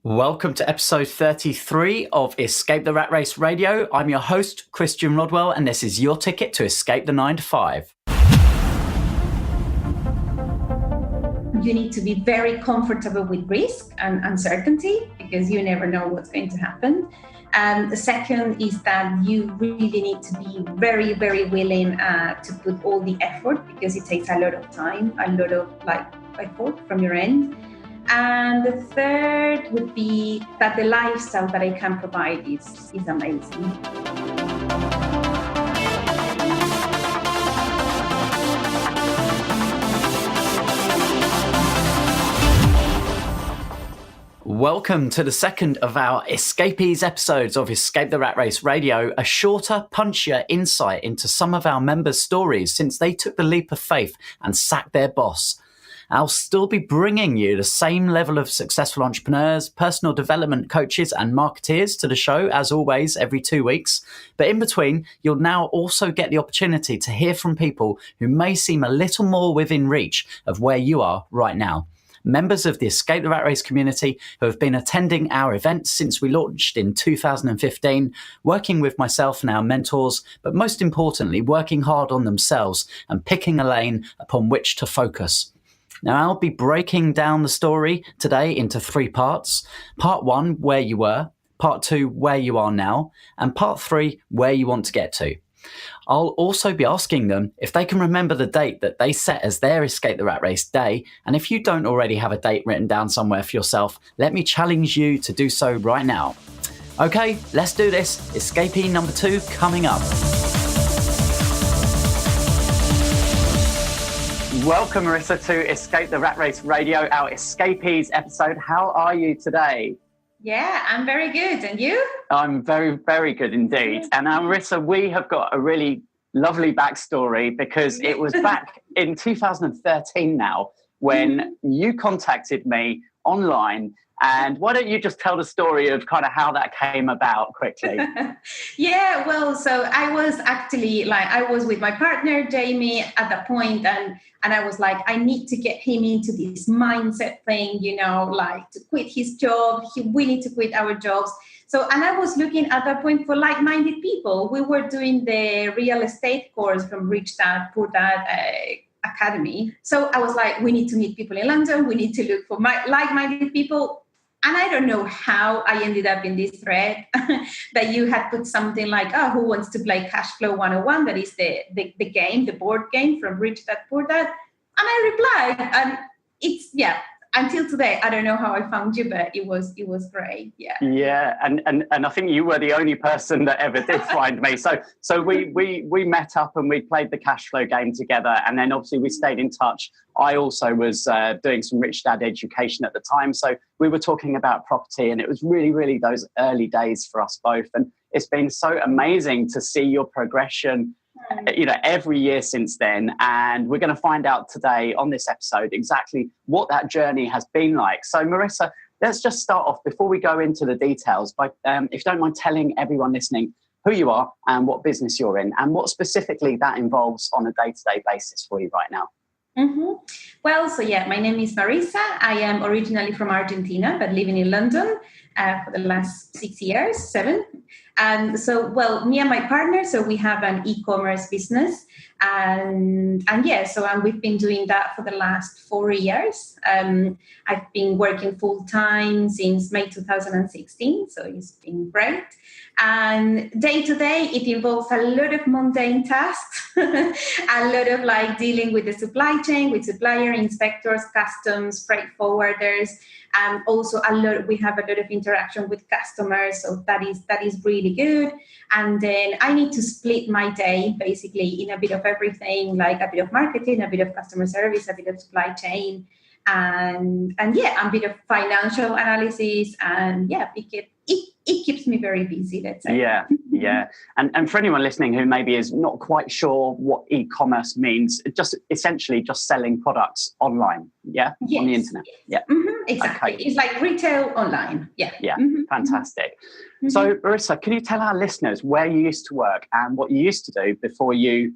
Welcome to episode 33 of Escape the Rat Race Radio. I'm your host, Christian Rodwell, and this is your ticket to escape the 9 to 5. You need to be very comfortable with risk and uncertainty because you never know what's going to happen. The second is that you really need to be very, very willing to put all the effort because it takes a lot of time, a lot of effort from your end. And the third would be that the lifestyle that I can provide is amazing. Welcome to the second of our Escapees episodes of Escape the Rat Race Radio, a shorter, punchier insight into some of our members' stories since they took the leap of faith and sacked their boss. I'll still be bringing you the same level of successful entrepreneurs, personal development coaches and marketeers to the show, as always, every 2 weeks. But in between, you'll now also get the opportunity to hear from people who may seem a little more within reach of where you are right now. Members of the Escape the Rat Race community who have been attending our events since we launched in 2015, working with myself and our mentors, but most importantly, working hard on themselves and picking a lane upon which to focus. Now, I'll be breaking down the story today into 3 parts. Part 1, where you were. Part 2, where you are now. And Part 3, where you want to get to. I'll also be asking them if they can remember the date that they set as their Escape the Rat Race day. And if you don't already have a date written down somewhere for yourself, let me challenge you to do so right now. Okay, let's do this. Escapee number 2 coming up. Welcome, Marissa, to Escape the Rat Race Radio, our Escapees episode. How are you today? Yeah, I'm very good. And you? I'm very, very good indeed. And now, Marissa, we have got a really lovely backstory because it was back in 2013 now when you contacted me online. And why don't you just tell the story of kind of how that came about quickly? Yeah, well, so I was actually I was with my partner, Jamie, at that point, and I was like, I need to get him into this mindset thing, to quit his job. We need to quit our jobs. So, and I was looking at that point for like-minded people. We were doing the real estate course from Rich Dad, Poor Dad Academy. So I was like, we need to meet people in London. We need to look for like-minded people. And I don't know how I ended up in this thread that you had put something like, who wants to play Cash Flow 101? That is the game, the board game from Rich Dad, Poor Dad. And I replied, and it's, until today, I don't know how I found you, but it was great. Yeah. Yeah. And I think you were the only person that ever did find me. So we met up and we played the cash flow game together. And then obviously we stayed in touch. I also was doing some Rich Dad education at the time. So we were talking about property, and it was really, really those early days for us both. And it's been so amazing to see your progression every year since then. And we're going to find out today on this episode exactly what that journey has been like. So Marissa, let's just start off before we go into the details by, if you don't mind telling everyone listening who you are and what business you're in and what specifically that involves on a day-to-day basis for you right now. Mm-hmm. Well, so my name is Marisa. I am originally from Argentina, but living in London for the last 7. And so, me and my partner, so we have an e-commerce business. And we've been doing that for the last 4 years. I've been working full-time since May 2016, so it's been great. And day to day, it involves a lot of mundane tasks, a lot of dealing with the supply chain, with supplier, inspectors, customs, freight forwarders, and also we have a lot of interaction with customers. So that is really good. And then I need to split my day basically in a bit of everything, like a bit of marketing, a bit of customer service, a bit of supply chain, and a bit of financial analysis. And it keeps me very busy, let's say. Yeah. And for anyone listening who maybe is not quite sure what e-commerce means, just essentially just selling products online, yes. On the internet. Yeah. Mm-hmm, exactly. Okay. It's like retail online. Yeah. Mm-hmm. Fantastic. Mm-hmm. So, Marissa, can you tell our listeners where you used to work and what you used to do before you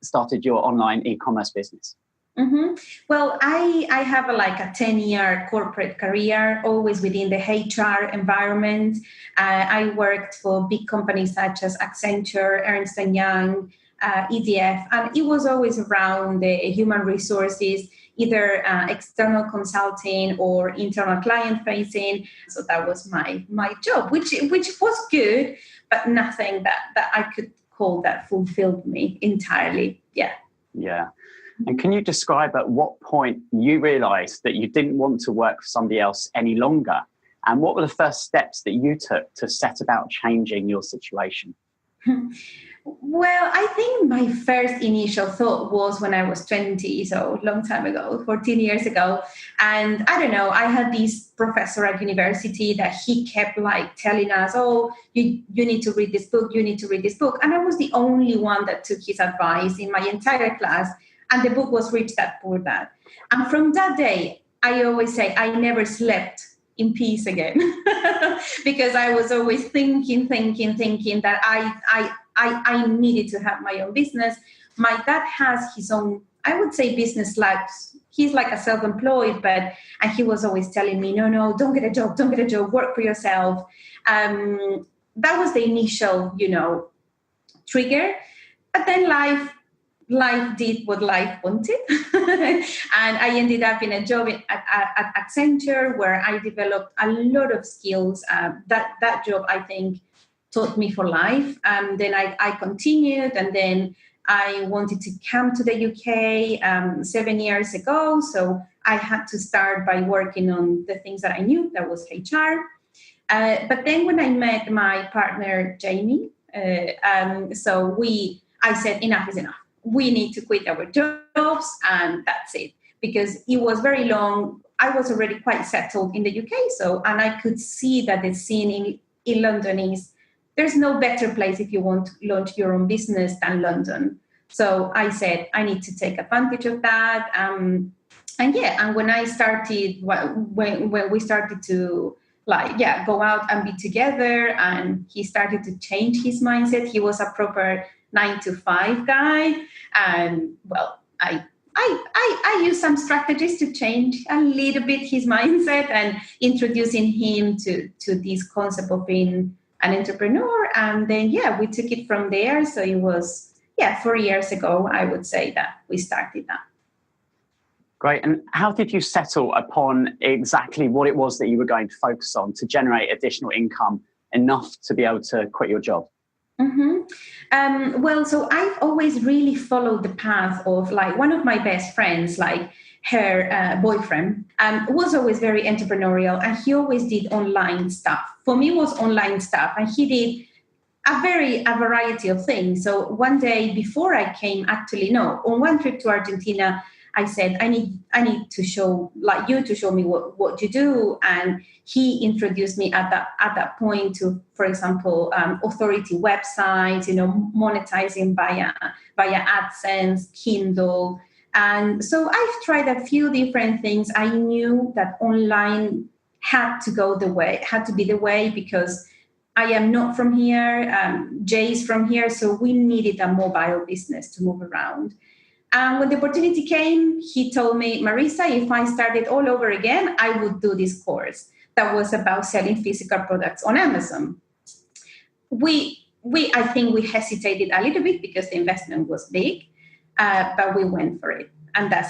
started your online e-commerce business? Mm-hmm. Well, I have like a 10-year corporate career, always within the HR environment. I worked for big companies such as Accenture, Ernst& Young, EDF, and it was always around the human resources, either external consulting or internal client facing. So that was my job, which was good, but nothing that I could call that fulfilled me entirely. Yeah. Yeah. And can you describe at what point you realized that you didn't want to work for somebody else any longer? And what were the first steps that you took to set about changing your situation? Well, I think my first initial thought was when I was 20, so a long time ago, 14 years ago. And I don't know, I had this professor at university that he kept like telling us, oh, you need to read this book, you need to read this book. And I was the only one that took his advice in my entire class. And the book was Rich Dad, Poor Dad. And from that day, I always say I never slept in peace again because I was always thinking that I needed to have my own business. My dad has his own, I would say, business lives. He's like a self-employed, and he was always telling me, no, don't get a job, work for yourself. That was the initial, trigger. But then life did what life wanted. And I ended up in a job at Accenture where I developed a lot of skills. That job, I think, taught me for life. Then I continued, and then I wanted to come to the UK 7 years ago. So I had to start by working on the things that I knew, that was HR. But then when I met my partner, Jamie, I said, enough is enough. We need to quit our jobs, and that's it. Because it was very long. I was already quite settled in the UK, and I could see that the scene in London is, there's no better place if you want to launch your own business than London. So I said, I need to take advantage of that. And when I started, when we started to go out and be together, and he started to change his mindset. He was a proper 9-to-5 guy. And well, I used some strategies to change a little bit his mindset and introducing him to this concept of being an entrepreneur. And then, we took it from there. So it was, 4 years ago, I would say that we started that. Great. And how did you settle upon exactly what it was that you were going to focus on to generate additional income enough to be able to quit your job? Mm-hmm. So I've always really followed the path of one of my best friends, her boyfriend, was always very entrepreneurial, and he always did online stuff. For me, it was online stuff, and he did a variety of things. So one day before I came, on one trip to Argentina, I said, I need to show you to show me what you do. And he introduced me at that point to, for example, authority websites, monetizing via AdSense, Kindle. And so I've tried a few different things. I knew that online had to be the way, because I am not from here. Jay's from here. So we needed a mobile business to move around. And when the opportunity came, he told me, Marissa, if I started all over again, I would do this course that was about selling physical products on Amazon. I think we hesitated a little bit because the investment was big, but we went for it. And I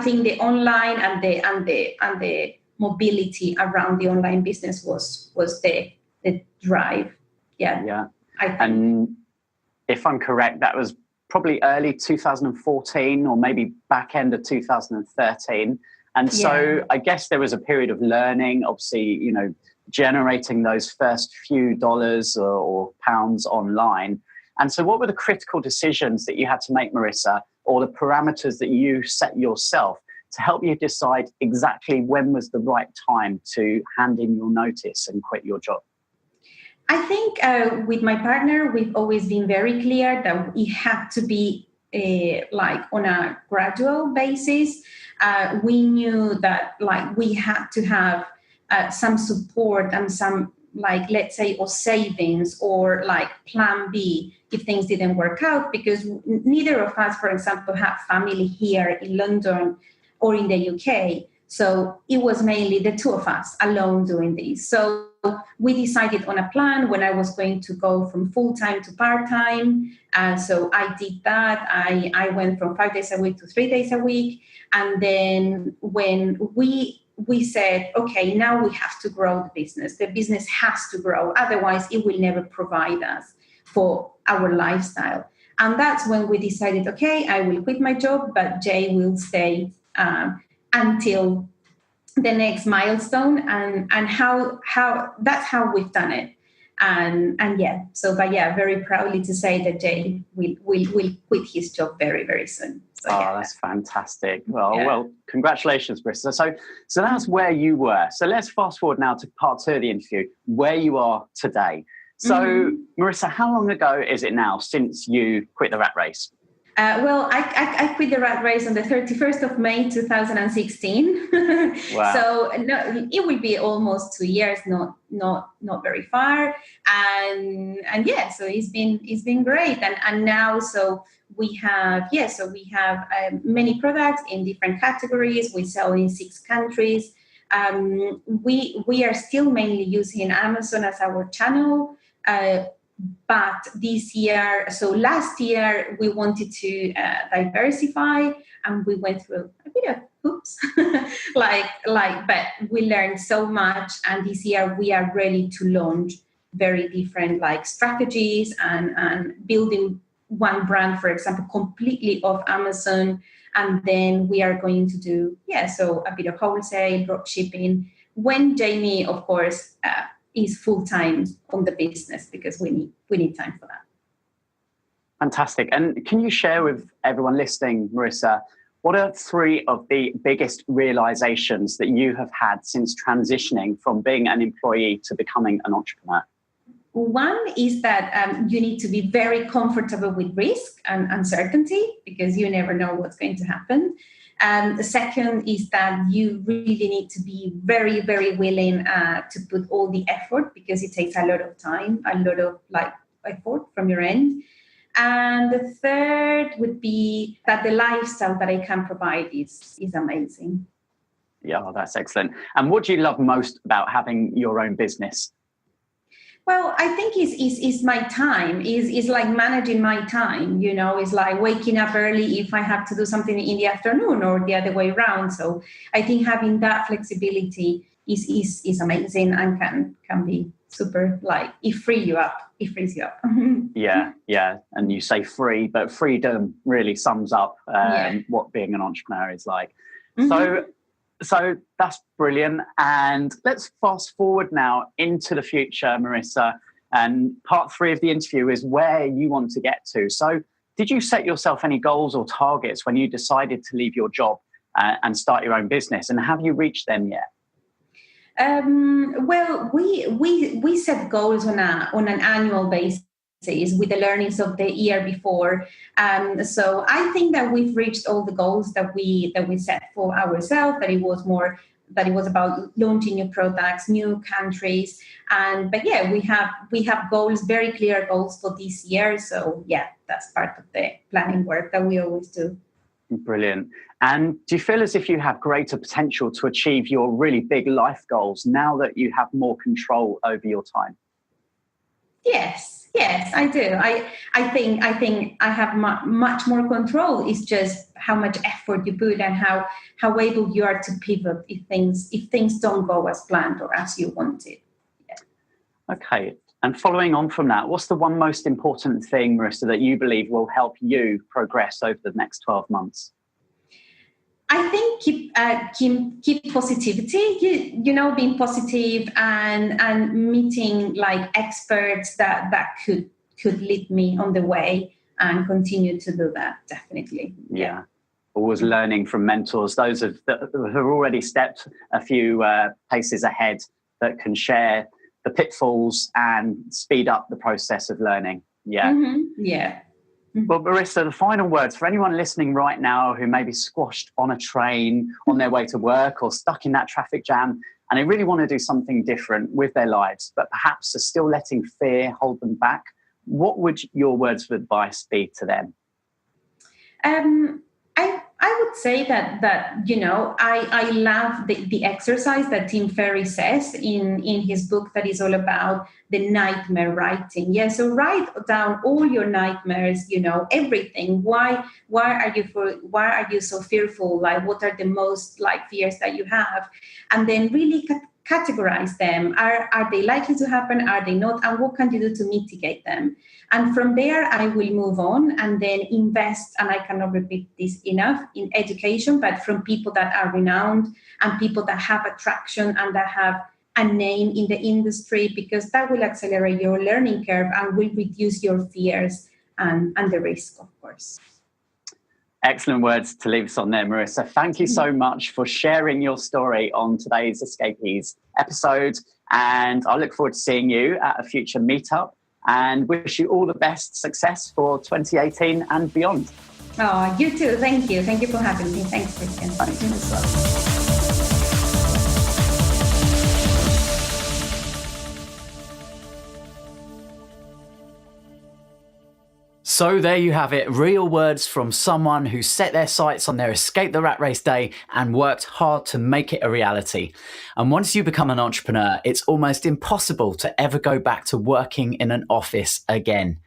think the online and the mobility around the online business was the drive. Yeah. And if I'm correct, that was probably early 2014 or maybe back end of 2013. And so I guess there was a period of learning, obviously, generating those first few dollars or pounds online. And so what were the critical decisions that you had to make, Marissa, or the parameters that you set yourself to help you decide exactly when was the right time to hand in your notice and quit your job? I think with my partner, we've always been very clear that it had to be on a gradual basis. We knew that we had to have some support and some like, let's say, or savings or like plan B if things didn't work out, because neither of us, for example, have family here in London or in the UK. So it was mainly the two of us alone doing this. So we decided on a plan when I was going to go from full-time to part-time. And so I did that. I went from 5 days a week to 3 days a week. And then when we said, okay, now we have to grow the business. The business has to grow. Otherwise, it will never provide us for our lifestyle. And that's when we decided, okay, I will quit my job, but Jay will stay until the next milestone, and how that's how we've done it. And yeah, so but yeah, very proudly to say that Jay will quit his job very, very soon. So, yeah. That's fantastic. Well, congratulations, Marissa. So that's where you were. So let's fast forward now to part 2 of the interview, where you are today. So Marissa, how long ago is it now since you quit the rat race? Well, I quit the rat race on the 31st of May, 2016. Wow. So no, it will be almost 2 years, not very far. And yeah, so it's been great. And now, so we have many products in different categories. We sell in 6 countries. We are still mainly using Amazon as our channel. But this year, so last year, we wanted to diversify, and we went through a bit of hoops, but we learned so much. And this year, we are ready to launch very different strategies and building one brand, for example, completely off Amazon. And then we are going to do, so a bit of wholesale, drop shipping. When Jamie, of course, is full-time on the business, because we need time for that. Fantastic. And can you share with everyone listening, Marissa, what are 3 of the biggest realizations that you have had since transitioning from being an employee to becoming an entrepreneur? One is that you need to be very comfortable with risk and uncertainty, because you never know what's going to happen. The second is that you really need to be very, very willing to put all the effort, because it takes a lot of time, a lot of effort from your end. And the third would be that the lifestyle that I can provide is amazing. Yeah, that's excellent. And what do you love most about having your own business? Well, I think is my time, is like managing my time, it's like waking up early if I have to do something in the afternoon, or the other way around. So I think having that flexibility is amazing, and can be super, it frees you up. Yeah. And you say free, but freedom really sums up what being an entrepreneur is like. So that's brilliant. And let's fast forward now into the future, Marissa. And part 3 of the interview is where you want to get to. So did you set yourself any goals or targets when you decided to leave your job and start your own business? And have you reached them yet? Well, we set goals on an annual basis with the learnings of the year before. So I think that we've reached all the goals that we set for ourselves, that it was about launching new products, new countries. But we have goals, very clear goals for this year. So that's part of the planning work that we always do. Brilliant. And do you feel as if you have greater potential to achieve your really big life goals now that you have more control over your time? Yes, I do. I think I have much more control. It's just how much effort you put, and how able you are to pivot if things don't go as planned or as you wanted. Yeah. Okay. And following on from that, what's the one most important thing, Marissa, that you believe will help you progress over the next 12 months? I think keep positivity, being positive and meeting experts that could lead me on the way, and continue to do that, definitely. Yeah. Always learning from mentors, those that have already stepped a few paces ahead, that can share the pitfalls and speed up the process of learning. Yeah. Mm-hmm. Yeah. Well, Marissa, the final words for anyone listening right now who may be squashed on a train on their way to work, or stuck in that traffic jam and they really want to do something different with their lives, but perhaps are still letting fear hold them back, what would your words of advice be to them? I would say that I love the exercise that Tim Ferriss says in his book that is all about the nightmare writing. Yeah, so write down all your nightmares, everything. Why are you so fearful? Like, what are the most fears that you have? And then really categorize them. Are they likely to happen? Are they not? And what can you do to mitigate them? And from there, I will move on and then invest, and I cannot repeat this enough, in education, but from people that are renowned and people that have attraction and that have a name in the industry, because that will accelerate your learning curve and will reduce your fears and the risk, of course. Excellent words to leave us on there, Marissa. Thank you so much for sharing your story on today's Escapees episode. And I look forward to seeing you at a future meetup, and wish you all the best success for 2018 and beyond. Oh, you too. Thank you. Thank you for having me. Thanks, Christian. Thanks, Marissa. So there you have it, real words from someone who set their sights on their Escape the Rat Race day and worked hard to make it a reality. And once you become an entrepreneur, it's almost impossible to ever go back to working in an office again.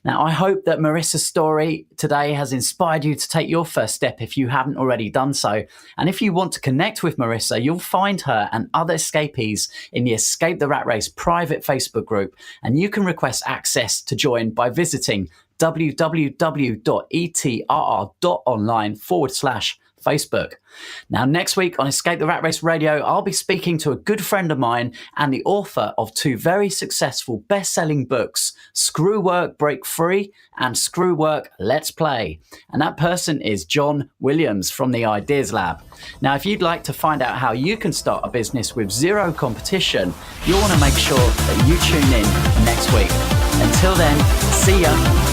Now, I hope that Marissa's story today has inspired you to take your first step if you haven't already done so. And if you want to connect with Marissa, you'll find her and other escapees in the Escape the Rat Race private Facebook group. And you can request access to join by visiting www.etrr.online/Facebook. Now, next week on Escape the Rat Race Radio, I'll be speaking to a good friend of mine and the author of two very successful best-selling books, Screw Work Break Free and Screw Work Let's Play. And that person is John Williams from the Ideas Lab. Now, if you'd like to find out how you can start a business with zero competition, you'll want to make sure that you tune in next week. Until then, see ya.